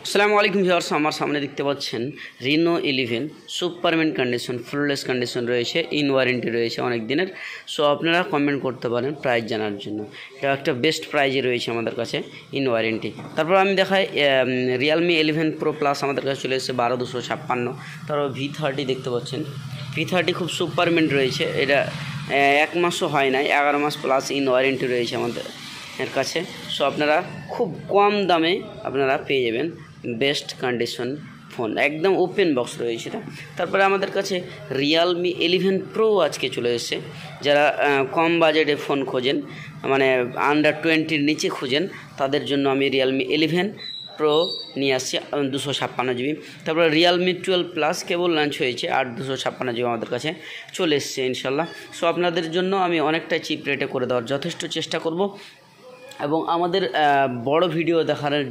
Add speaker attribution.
Speaker 1: আসসালামু আলাইকুম ভিউয়ার্স, আমার সামনে দেখতে পাচ্ছেন রিনো 11 সুপারম্যান কন্ডিশন, ফুললেস কন্ডিশন রয়েছে, ইন ওয়ারেন্টি রয়েছে অনেক দিনের। সো আপনারা কমেন্ট করতে পারেন প্রাইস জানার জন্য। এটা একটা বেস্ট প্রাইজে রয়েছে আমাদের কাছে, ইন ওয়ারেন্টি। তারপর আমি দেখাই রিয়েলমি 11 প্রো প্লাস আমাদের কাছে চলে এসেছে 12256। তারপর V30 দেখতে পাচ্ছেন, V30 খুব সুপারম্যান রয়েছে। এটা 1 মাসও হয় নাই, 11 মাস প্লাস ইন ওয়ারেন্টি রয়েছে আমাদের এর কাছে। সো আপনারা খুব কম দামে আপনারা পেয়ে যাবেন বেস্ট কন্ডিশন ফোন, একদম ওপেন বক্স রয়েছে এটা। তারপরে আমাদের কাছে রিয়েলমি 11 প্রো আজকে চলে এসেছে। যারা কম বাজেটে ফোন খোঁজেন, মানে আন্ডার 20-র নিচে খুঁজেন, তাদের জন্য আমি রিয়েলমি 11 প্রো নিয়ে আসছি 256 GB। তারপরে রিয়েলমি 12 প্লাস কেবল লঞ্চ হয়েছে, আর 256 GB আমাদের কাছে চলে এসছে ইনশাল্লাহ। সো আপনাদের জন্য আমি অনেকটা চিপ রেটে করে দেওয়ার যথেষ্ট চেষ্টা করব, এবং আমাদের বড় ভিডিও দেখানোর